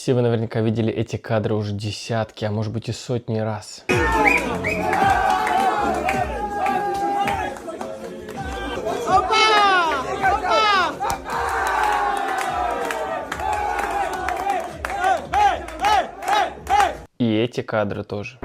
Все вы наверняка видели эти кадры уже десятки, а может быть и сотни раз. И эти кадры тоже.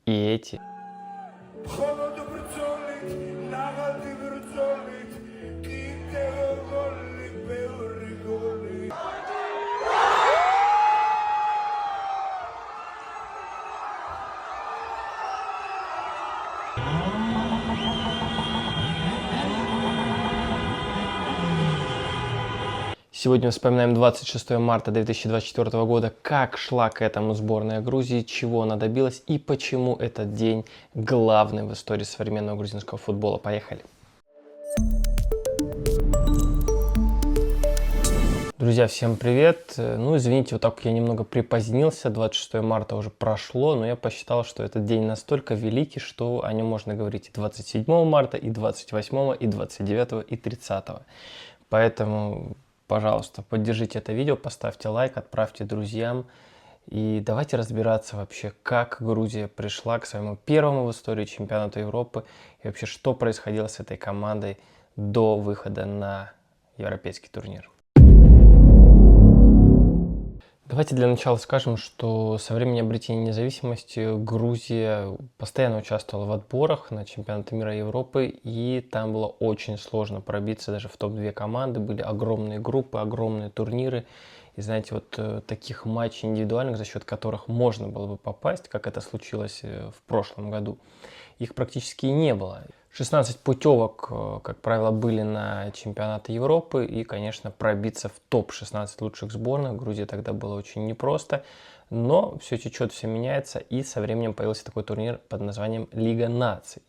И эти. Сегодня вспоминаем 26 марта 2024 года, как шла к этому сборная Грузии, чего она добилась и почему этот день главный в истории современного грузинского футбола. Поехали! Друзья, всем привет! Ну, извините, вот так как я немного припозднился, 26 марта уже прошло, но я посчитал, что этот день настолько великий, что о нем можно говорить и 27 марта, и 28, и 29, и 30. Поэтому, пожалуйста, поддержите это видео, поставьте лайк, отправьте друзьям. И давайте разбираться вообще, как Грузия пришла к своему первому в истории чемпионату Европы. И вообще, что происходило с этой командой до выхода на европейский турнир. Давайте для начала скажем, что со времени обретения независимости Грузия постоянно участвовала в отборах на чемпионаты мира и Европы, и там было очень сложно пробиться даже в топ-2 команды, были огромные группы, огромные турниры, и знаете, вот таких матчей индивидуальных, за счет которых можно было бы попасть, как это случилось в прошлом году, их практически не было. 16 путевок, как правило, были на чемпионаты Европы, и, конечно, пробиться в топ-16 лучших сборных Грузии тогда было очень непросто, но все течет, все меняется, и со временем появился такой турнир под названием Лига наций.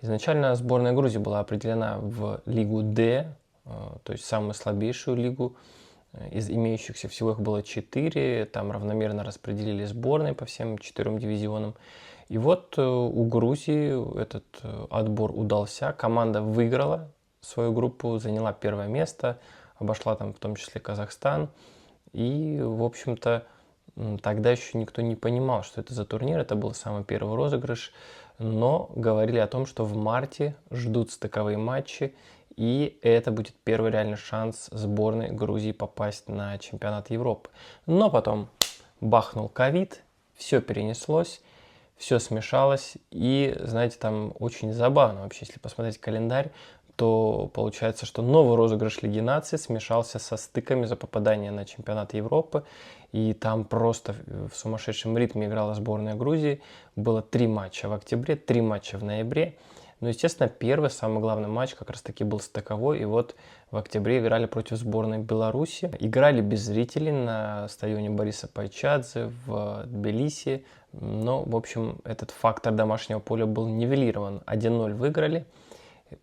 Изначально сборная Грузии была определена в Лигу D, то есть самую слабейшую лигу. Из имеющихся всего их было 4, там равномерно распределили сборные по всем 4 дивизионам. И вот у Грузии этот отбор удался, команда выиграла свою группу, заняла первое место, обошла там в том числе Казахстан. И, в общем-то, тогда еще никто не понимал, что это за турнир, это был самый первый розыгрыш, но говорили о том, что в марте ждут стыковые матчи, и это будет первый реальный шанс сборной Грузии попасть на чемпионат Европы. Но потом бахнул ковид, все перенеслось. Все смешалось, и, знаете, там очень забавно вообще, если посмотреть календарь, то получается, что новый розыгрыш Лиги наций смешался со стыками за попадание на чемпионат Европы, и там просто в сумасшедшем ритме играла сборная Грузии. Было 3 матча в октябре, 3 матча в ноябре. Ну, естественно, первый, самый главный матч как раз-таки был стыковой, и вот в октябре играли против сборной Беларуси. Играли без зрителей на стадионе Бориса Пайчадзе в Тбилиси, но, в общем, этот фактор домашнего поля был нивелирован. 1-0 выиграли,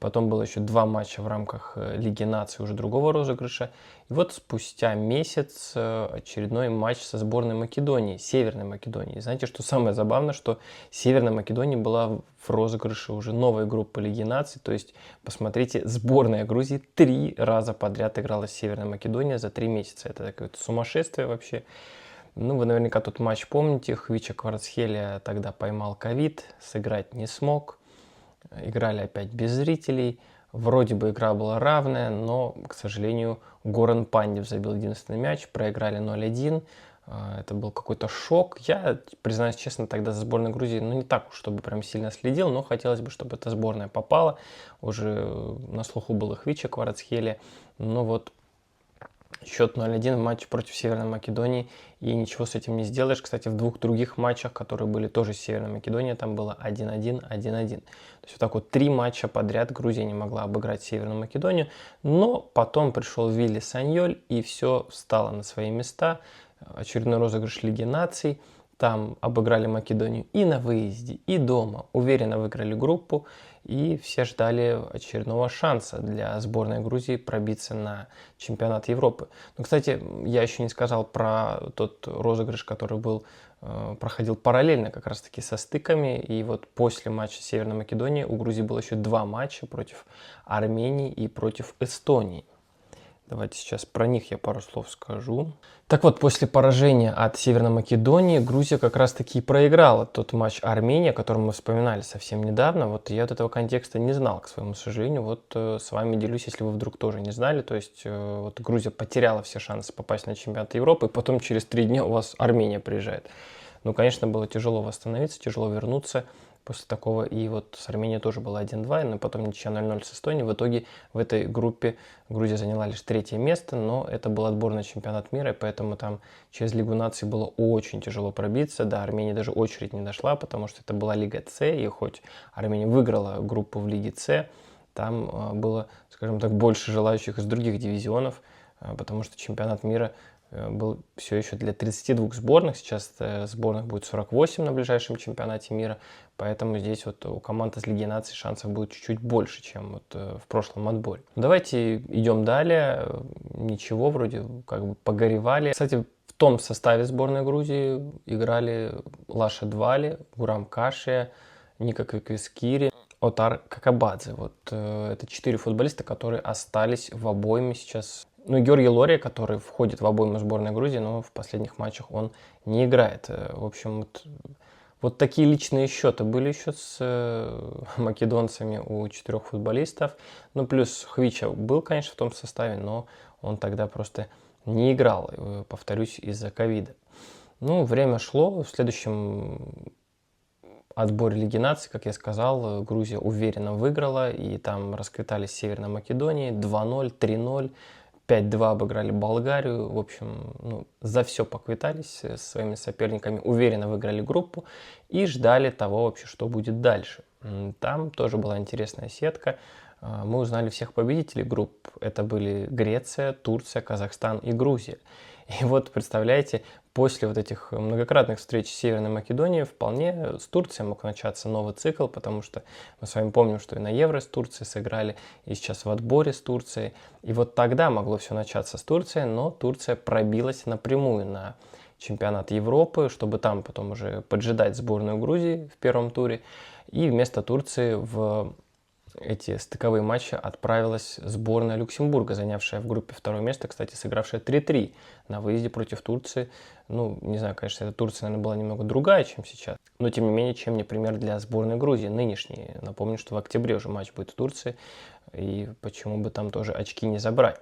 потом было еще 2 матча в рамках Лиги наций уже другого розыгрыша. И вот спустя месяц очередной матч со сборной Македонии, Северной Македонии. И знаете, что самое забавное, что Северная Македония была в розыгрыше уже новой группы Лиги наций. То есть, посмотрите, сборная Грузии 3 раза подряд играла с Северной Македонией за 3 месяца. Это такое сумасшествие вообще. Ну, вы наверняка тот матч помните. Хвича Кварцхелия тогда поймал ковид, сыграть не смог. Играли опять без зрителей. Вроде бы игра была равная, но, к сожалению, Горан Пандев забил единственный мяч. Проиграли 0-1. Это был какой-то шок. Я, признаюсь честно, тогда за сборной Грузии, ну, не так уж, чтобы прям сильно следил, но хотелось бы, чтобы эта сборная попала. Уже на слуху был и Хвича Кварцхелия. Но вот счет 0-1 в матче против Северной Македонии, и ничего с этим не сделаешь. Кстати, в 2 других матчах, которые были тоже с Северной Македонией, там было 1-1, 1-1. То есть вот так вот 3 матча подряд Грузия не могла обыграть Северную Македонию, но потом пришел Вилли Саньоль, и все встало на свои места. Очередной розыгрыш Лиги наций. Там обыграли Македонию и на выезде, и дома. Уверенно выиграли группу. И все ждали очередного шанса для сборной Грузии пробиться на чемпионат Европы. Но, кстати, я еще не сказал про тот розыгрыш, который проходил параллельно как раз-таки со стыками. И вот после матча с Северной Македонией у Грузии было еще 2 матча против Армении и против Эстонии. Давайте сейчас про них я пару слов скажу. Так вот, после поражения от Северной Македонии Грузия как раз-таки проиграла тот матч Армении, о котором мы вспоминали совсем недавно. Вот я от этого контекста не знал, к своему сожалению. Вот с вами делюсь, если вы вдруг тоже не знали. То есть вот Грузия потеряла все шансы попасть на чемпионат Европы, и потом через 3 дня у вас Армения приезжает. Ну, конечно, было тяжело восстановиться, тяжело вернуться после такого. И вот с Арменией тоже было 1-2, но потом ничья 0-0 с Эстонией. В итоге в этой группе Грузия заняла лишь 3-е место, но это был отбор на чемпионат мира, и поэтому там через Лигу наций было очень тяжело пробиться. До Армении даже очередь не дошла, потому что это была Лига С, и хоть Армения выиграла группу в Лиге С, там было, скажем так, больше желающих из других дивизионов, потому что чемпионат мира был все еще для 32 сборных. Сейчас сборных будет 48 на ближайшем чемпионате мира. Поэтому здесь вот у команд из Лиги наций шансов будет чуть-чуть больше, чем вот в прошлом отборе. Давайте идем далее. Ничего, вроде как бы погоревали. Кстати, в том составе сборной Грузии играли Лаша Двали, Гурам Кашия, Ника Квискири, Отар Какабадзе. Вот это 4 футболиста, которые остались в обойме сейчас. Ну и Георгий Лория, который входит в обойму сборной Грузии, но в последних матчах он не играет. В общем, вот такие личные счеты были еще с македонцами у 4 футболистов. Ну плюс Хвича был, конечно, в том составе, но он тогда просто не играл, повторюсь, из-за ковида. Ну, время шло. В следующем отборе Лиги наций, как я сказал, Грузия уверенно выиграла, и там расквитались с Северной Македонией 2-0, 3-0. 5-2 обыграли Болгарию. В общем, за все поквитались со своими соперниками, уверенно выиграли группу и ждали того вообще, что будет дальше. Там тоже была интересная сетка. Мы узнали всех победителей групп. Это были Греция, Турция, Казахстан и Грузия. И вот, представляете, после вот этих многократных встреч с Северной Македонией вполне с Турцией мог начаться новый цикл, потому что мы с вами помним, что и на Евро с Турцией сыграли, и сейчас в отборе с Турцией. И вот тогда могло все начаться с Турции, но Турция пробилась напрямую на чемпионат Европы, чтобы там потом уже поджидать сборную Грузии в первом туре. И вместо Турции в эти стыковые матчи отправилась сборная Люксембурга, занявшая в группе 2 место, кстати, сыгравшая 3-3 на выезде против Турции. Ну, не знаю, конечно, эта Турция, наверное, была немного другая, чем сейчас, но, тем не менее, чем не пример для сборной Грузии нынешней. Напомню, что в октябре уже матч будет в Турции, и почему бы там тоже очки не забрать.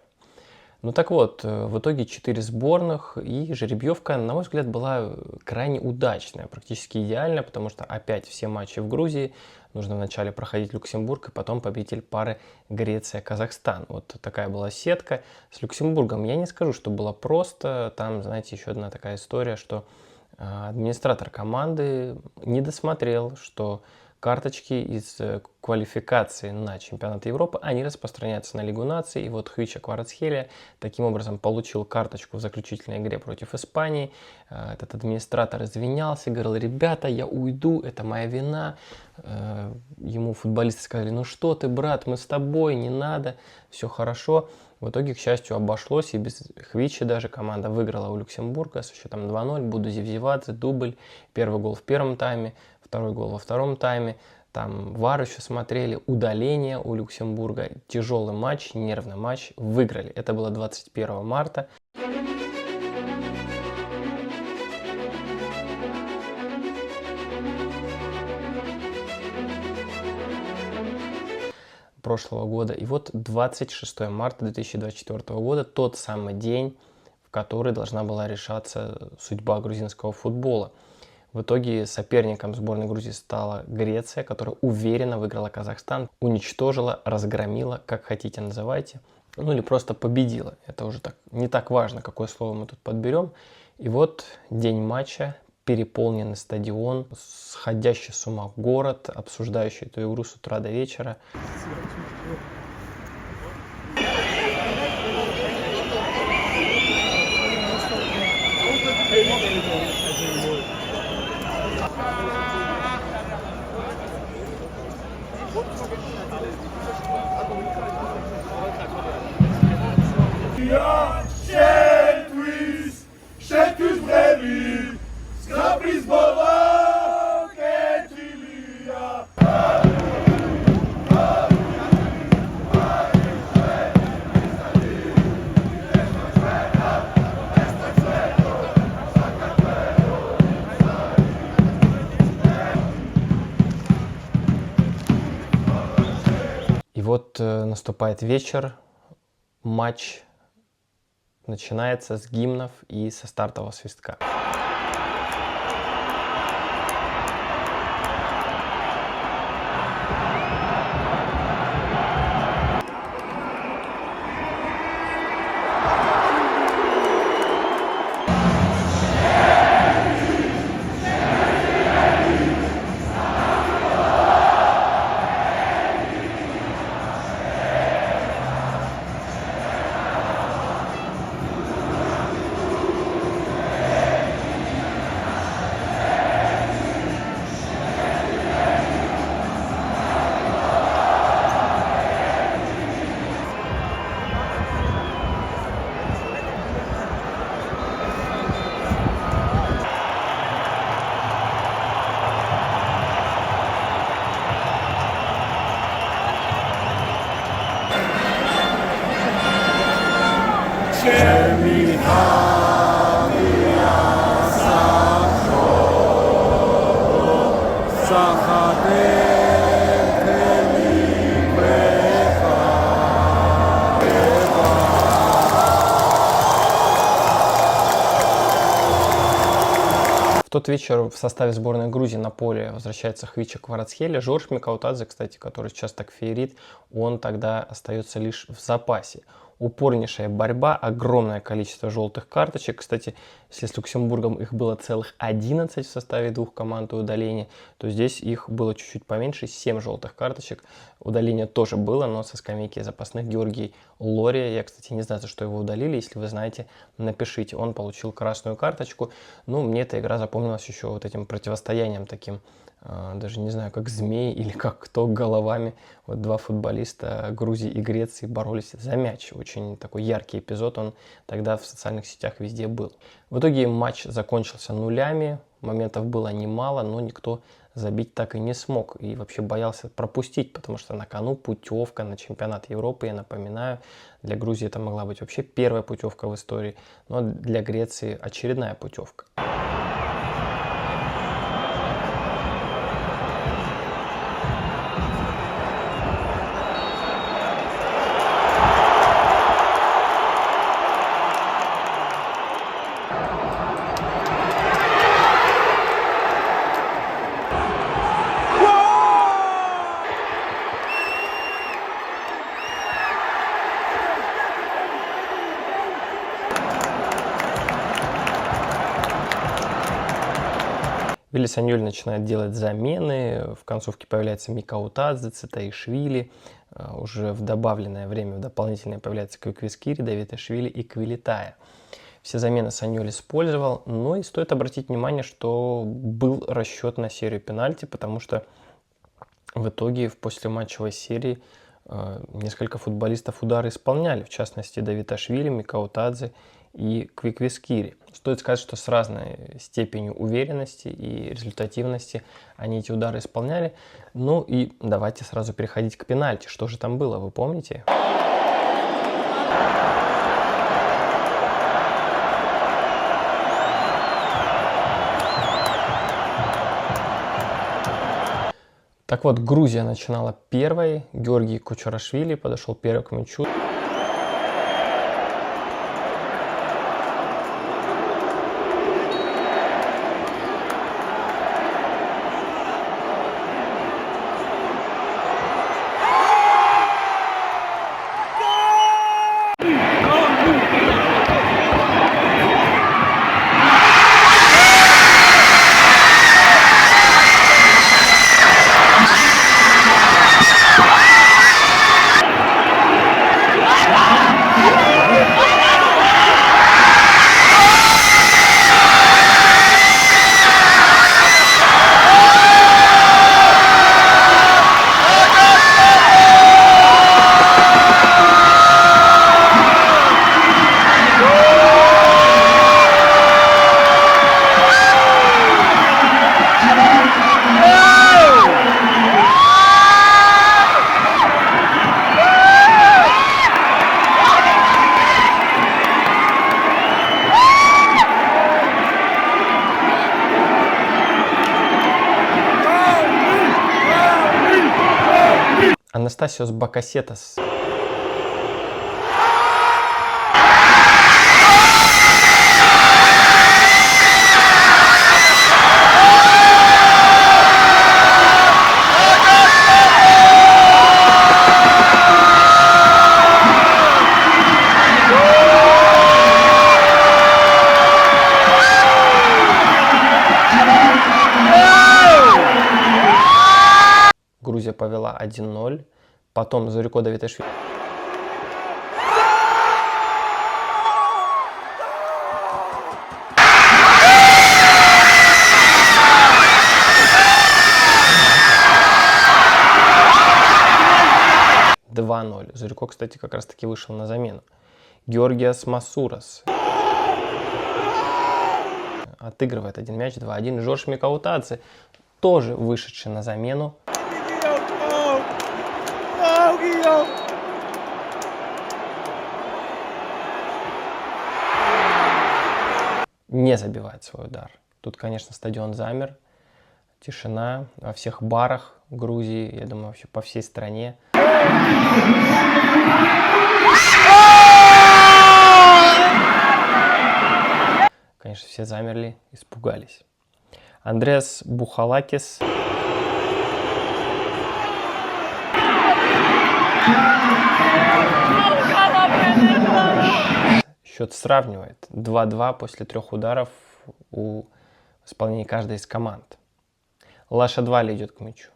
Ну так вот, в итоге 4 сборных, и жеребьевка, на мой взгляд, была крайне удачная, практически идеальная, потому что опять все матчи в Грузии, нужно вначале проходить Люксембург, и потом победитель пары Греция-Казахстан. Вот такая была сетка. С Люксембургом я не скажу, что было просто, там, знаете, еще одна такая история, что администратор команды не досмотрел, что карточки из квалификации на чемпионат Европы, они распространяются на Лигу наций. И вот Хвича Кварацхелия таким образом получил карточку в заключительной игре против Испании. Этот администратор извинялся, говорил: ребята, я уйду, это моя вина. Ему футболисты сказали: ну что ты, брат, мы с тобой, не надо, все хорошо. В итоге, к счастью, обошлось, и без Хвичи даже команда выиграла у Люксембурга с счетом 2-0. Буду Зевзевадзе, дубль, первый гол в первом тайме, второй гол во втором тайме. Там ВАР еще смотрели, удаление у Люксембурга. Тяжелый матч, нервный матч, выиграли. Это было 21 марта. Прошлого года. И вот 26 марта 2024 года, тот самый день, в который должна была решаться судьба грузинского футбола. В итоге соперником сборной Грузии стала Греция, которая уверенно выиграла Казахстан, уничтожила, разгромила, как хотите называйте, ну или просто победила. Это уже не так важно, какое слово мы тут подберем. И вот день матча, переполненный стадион, сходящий с ума город, обсуждающий эту игру с утра до вечера. вот наступает вечер, матч начинается с гимнов и со стартового свистка. В тот вечер в составе сборной Грузии на поле возвращается Хвича Кварацхелия. Жорж Микаутадзе, кстати, который сейчас так феерит, он тогда остается лишь в запасе. Упорнейшая борьба, огромное количество желтых карточек. Кстати, если с Люксембургом их было целых 11 в составе двух команд и удаления, то здесь их было чуть-чуть поменьше, 7 желтых карточек. Удаление тоже было, но со скамейки запасных Георгий Лория. Я, кстати, не знаю, за что его удалили. Если вы знаете, напишите. Он получил красную карточку. Ну, мне эта игра запомнилась еще вот этим противостоянием таким. Даже не знаю, как змеи или как кто головами. Вот два футболиста Грузии и Греции боролись за мяч. Очень такой яркий эпизод, он тогда в социальных сетях везде был. В итоге матч закончился нулями, моментов было немало, но никто забить так и не смог. И вообще боялся пропустить, потому что на кону путевка на чемпионат Европы, я напоминаю. Для Грузии это могла быть вообще первая путевка в истории, но для Греции очередная путевка. Вилли Саньоль начинает делать замены, в концовке появляется Микаутадзе, Цитаишвили, уже в добавленное время, в дополнительное появляется Квиквискири, Давидашвили и Квилитая. Все замены Саньоль использовал, но и стоит обратить внимание, что был расчет на серию пенальти, потому что в итоге в послематчевой серии несколько футболистов удары исполняли, в частности Давидашвили, Микаутадзе и Квиквискири. Стоит сказать, что с разной степенью уверенности и результативности они эти удары исполняли. Ну и давайте сразу переходить к пенальти. Что же там было, вы помните? Так вот, Грузия начинала первой. Георгий Кочарашвили подошел первый к мячу. Анастасиос Бакасетас. Грузия повела 1-0. Потом Зорико Давидашвили. Зорико, кстати, как раз таки вышел на замену. Георгиас Масурас отыгрывает один мяч, 2-1. Жорж Микаутадзе, тоже вышедший на замену. Не забивает свой удар. Тут, конечно, стадион замер. Тишина во всех барах Грузии, я думаю, вообще по всей стране. Конечно, все замерли, испугались. Андреас Бухалакис. Счет сравнивает. 2-2 после 3 ударов у исполнения каждой из команд. Лаша Двали идет к мячу.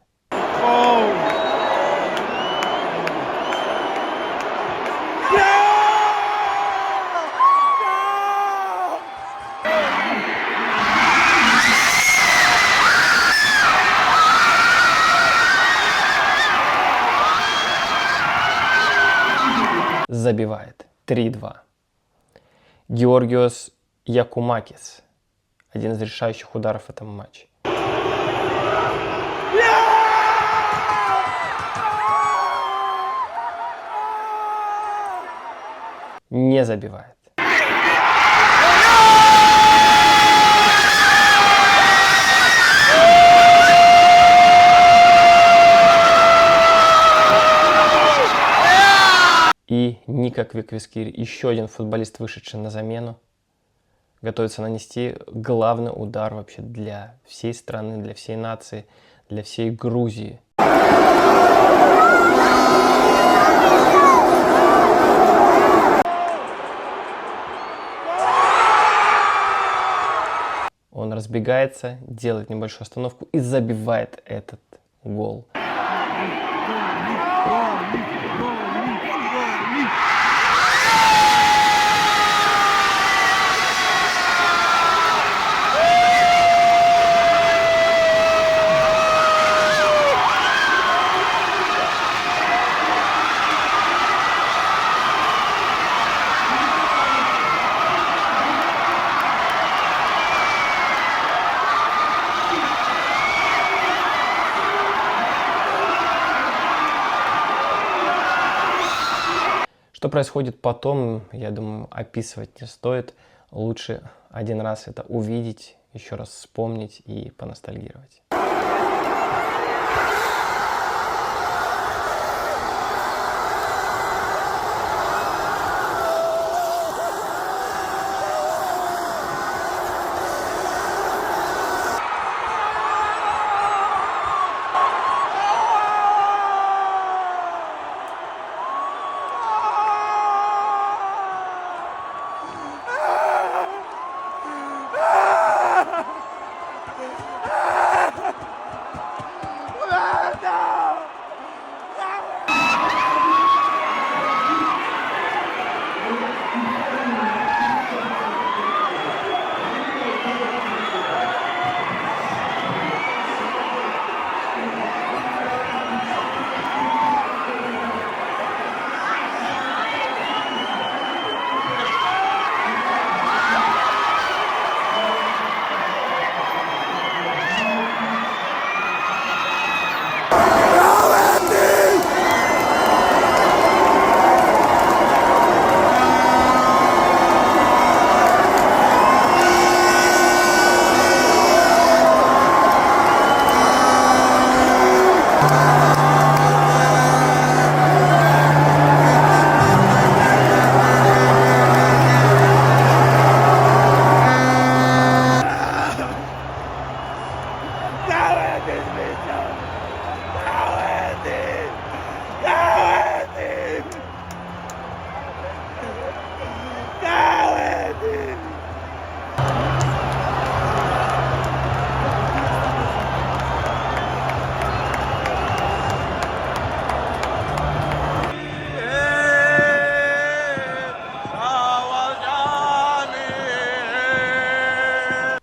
Забивает. 3-2. Георгиос Якумакис. Один из решающих ударов в этом матче. Не забивает. И Ника Квиквискир, еще один футболист, вышедший на замену, готовится нанести главный удар вообще для всей страны, для всей нации, для всей Грузии. Он разбегается, делает небольшую остановку и забивает этот гол. Что происходит потом, я думаю, описывать не стоит. Лучше один раз это увидеть, еще раз вспомнить и поностальгировать.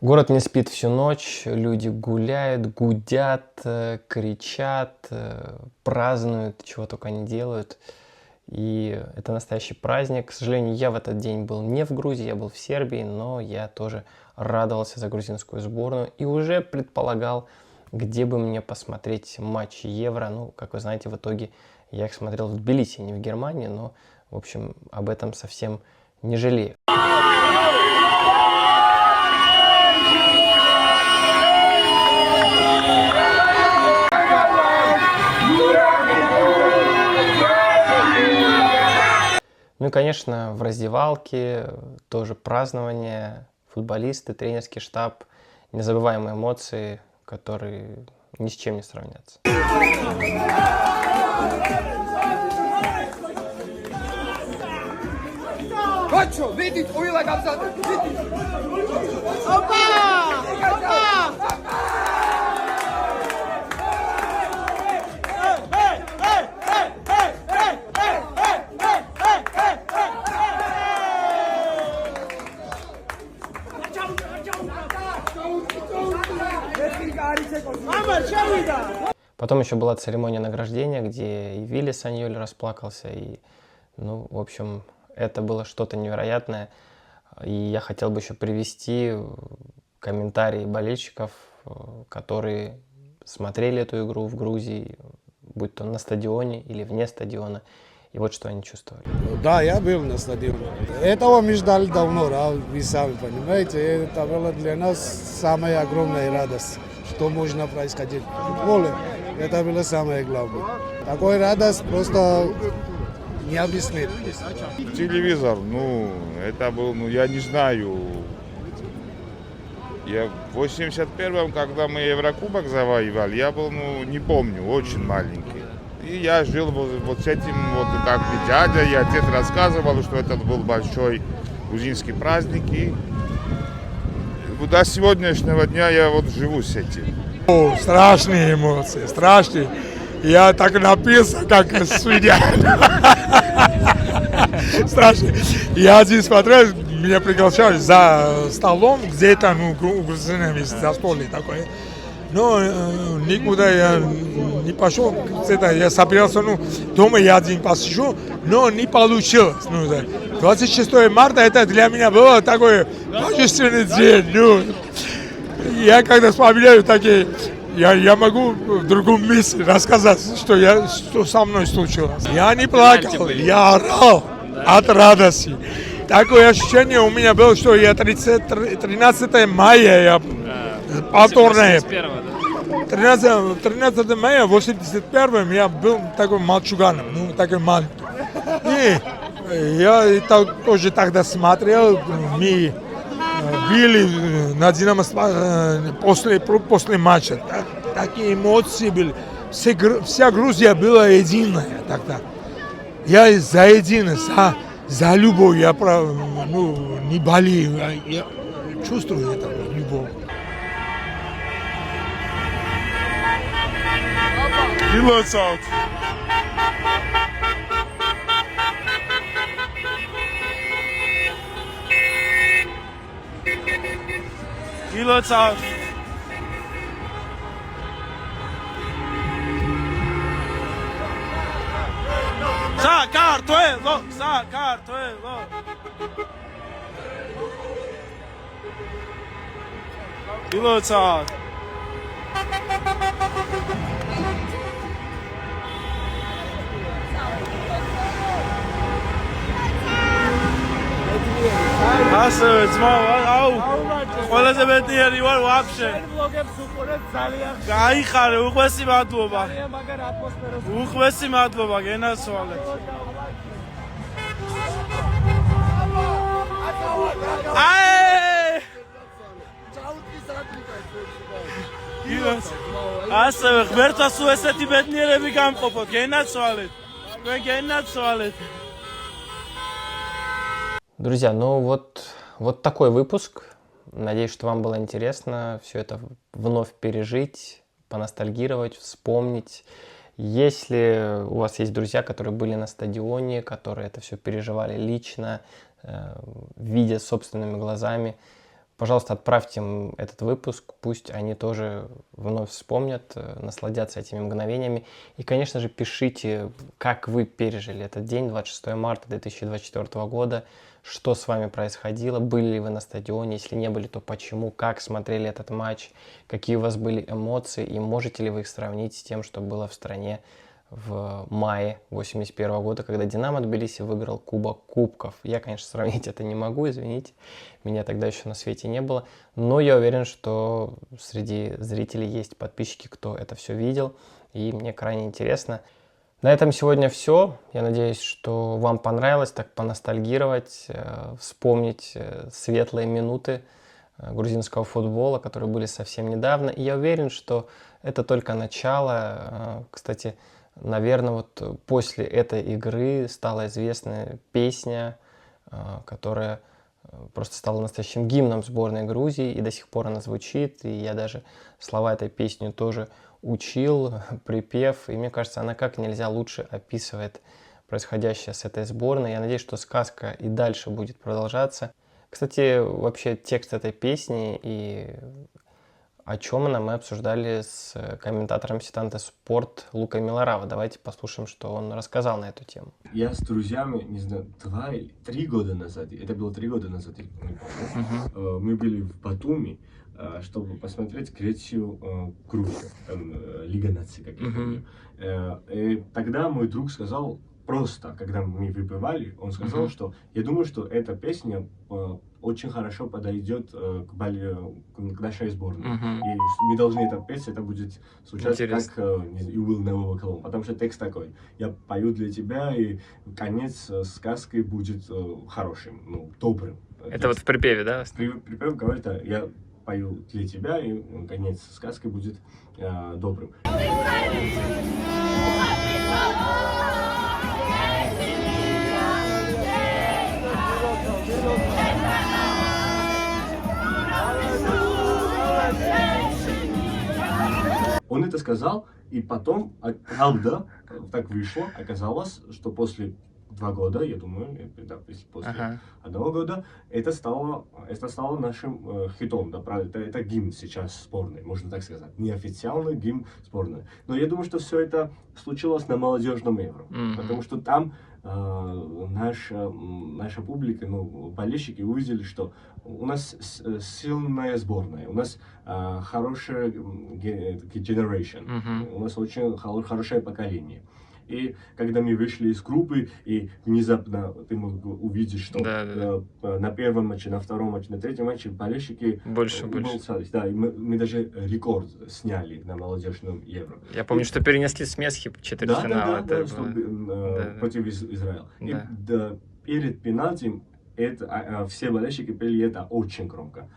Город не спит всю ночь, люди гуляют, гудят, кричат, празднуют, чего только не делают. И это настоящий праздник. К сожалению, я в этот день был не в Грузии, я был в Сербии, но я тоже радовался за грузинскую сборную и уже предполагал, где бы мне посмотреть матчи Евро. Ну, как вы знаете, в итоге я их смотрел в Тбилиси, не в Германии, но, в общем, об этом совсем не жалею. Ну и, конечно, в раздевалке тоже празднование, футболисты, тренерский штаб, незабываемые эмоции, которые ни с чем не сравнятся. Потом еще была церемония награждения, где и Вилли Саньоль расплакался, и, ну, в общем, это было что-то невероятное. И я хотел бы еще привести комментарии болельщиков, которые смотрели эту игру в Грузии, будь то на стадионе или вне стадиона, и вот что они чувствовали. Да, я был на стадионе. Этого мы ждали давно, да, вы сами понимаете. Это было для нас самая огромная радость, что можно происходить в футболе. Это было самое главное. Такой радость просто не объяснить. Телевизор, ну, это был, ну, я не знаю. Я в 81-м, когда мы Еврокубок завоевали, я был, ну, не помню, очень маленький. И я жил вот с этим, вот как и дядя, и отец рассказывал, что это был большой грузинский праздник. И до сегодняшнего дня я вот живу с этим. О, страшные эмоции, страшные. Я так напился, как свинья. Страшно. Я один смотрел, меня приглашали за столом, где-то, ну, у грузинов есть застолье такое. Но никуда я не пошел, я собирался, ну, дома я один посижу, но не получилось. Ну, 26 марта это для меня было такой божественный день. Ну, я когда вспоминаю такие, я могу в другом месте рассказать, что со мной случилось. Я не плакал, я орал от радости. Такое ощущение у меня было, что я 13 мая, я повторное. 13 мая 81 я был такой мальчуганом, ну, такой маленький. И я тоже тогда смотрел, мы били на Динамо после матча. Такие эмоции были. Вся Грузия была единая тогда. Я за единость, за любовь, я ну, не болею, я чувствую эту любовь. He lets out. He lets out. Sakartvelo, Sakartvelo. He lets out. ასე ძმა აუ ყველაზე მეტიერი ვარ ვაფშე გაიხარე უხვესი მადლობა უხვესი მადლობა გენაცვალეთ ასე ღმერთას უ ესეთი ბედნიერები გამყოფოთ გენაცვალეთ თქვენ გენაცვალეთ. Друзья, ну вот такой выпуск. Надеюсь, что вам было интересно все это вновь пережить, поностальгировать, вспомнить. Если у вас есть друзья, которые были на стадионе, которые это все переживали лично, видя собственными глазами, Пожалуйста, отправьте им этот выпуск, пусть они тоже вновь вспомнят, насладятся этими мгновениями. И, конечно же, пишите, как вы пережили этот день, 26 марта 2024 года, что с вами происходило, были ли вы на стадионе, если не были, то почему, как смотрели этот матч, какие у вас были эмоции, и можете ли вы их сравнить с тем, что было в стране в мае 1981 года, когда «Динамо» Тбилиси выиграл Кубок Кубков. Я, конечно, сравнить это не могу, извините, меня тогда еще на свете не было, но я уверен, что среди зрителей есть подписчики, кто это все видел, и мне крайне интересно. На этом сегодня все. Я надеюсь, что вам понравилось так поностальгировать, вспомнить светлые минуты грузинского футбола, которые были совсем недавно. И я уверен, что это только начало. Кстати, наверное, вот после этой игры стала известна песня, которая просто стала настоящим гимном сборной Грузии, и до сих пор она звучит, и я даже слова этой песни тоже учил, припев, и мне кажется, она как нельзя лучше описывает происходящее с этой сборной. Я надеюсь, что сказка и дальше будет продолжаться. Кстати, вообще текст этой песни и о чем она мы обсуждали с комментатором Сетанте Спорт Лукой Милорава. Давайте послушаем, что он рассказал на эту тему. Я с друзьями, не знаю, 2 или 3 года назад, это было 3 года назад, я не помню, мы были в Батуми, чтобы посмотреть Грецию, Грузию, Лига наций, как я помню. И тогда мой друг сказал, просто, когда мы выпивали, он сказал, что я думаю, что эта песня очень хорошо подойдет к нашей сборной. И мы должны это петь, это будет звучать как You Will Never Walk Alone, потому что текст такой: я пою для тебя, и конец сказки будет хорошим, ну, добрым. Это вот в припеве, да? Припев говорит, я пою для тебя, и конец сказки будет добрым. Он это сказал, и потом, правда, так вышло, оказалось, что после 2 года, я думаю, да, после 1 года, это стало нашим хитом, да, правда, это гимн сейчас сборной, можно так сказать, неофициальный гимн сборной. Но я думаю, что все это случилось на молодежном Евро, потому что там наша публика, ну, болельщики увидели, что у нас сильная сборная, у нас хорошая generation, у нас очень хорошее поколение. И когда мы вышли из группы, и внезапно ты мог увидеть, что на первом матче, на втором матче, на третьем матче болельщики больше. Да, и мы даже рекорд сняли на молодежном Евро. Я помню, что перенесли с Месхи четвертьфинала. Против Израиля. И перед пенальти все болельщики пели это очень громко.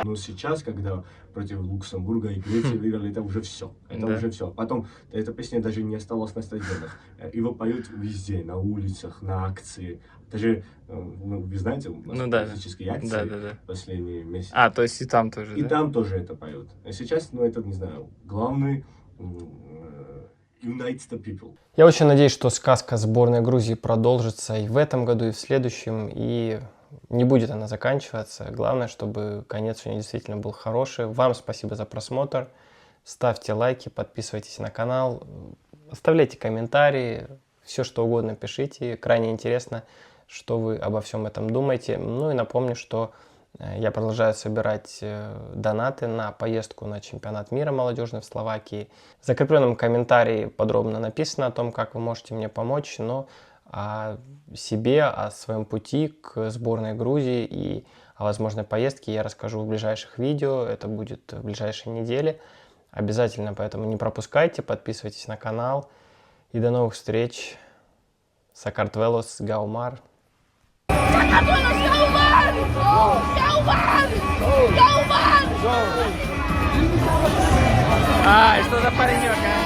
Но сейчас, когда против Люксембурга и Греции выиграли, это уже все. Это уже все. Потом эта песня даже не осталась на стадионах. Его поют везде, на улицах, на акции. Даже, вы знаете, у нас физические акции последние месяцы. То есть и там тоже, И там тоже это поют. А сейчас, это, не знаю, главный unite the people. Я очень надеюсь, что сказка сборной Грузии продолжится и в этом году, и в следующем, и не будет она заканчиваться. Главное, чтобы конец у нее действительно был хороший. Вам спасибо за просмотр. Ставьте лайки, подписывайтесь на канал, оставляйте комментарии, все что угодно пишите. Крайне интересно, что вы обо всем этом думаете. Ну и напомню, что я продолжаю собирать донаты на поездку на чемпионат мира молодежный в Словакии. В закрепленном комментарии подробно написано о том, как вы можете мне помочь, но о себе, о своем пути к сборной Грузии и о возможной поездке я расскажу в ближайших видео. Это будет в ближайшие недели. Обязательно, поэтому не пропускайте, подписывайтесь на канал. И до новых встреч. Сакартвелос, Гаумар. Что за паренек, а?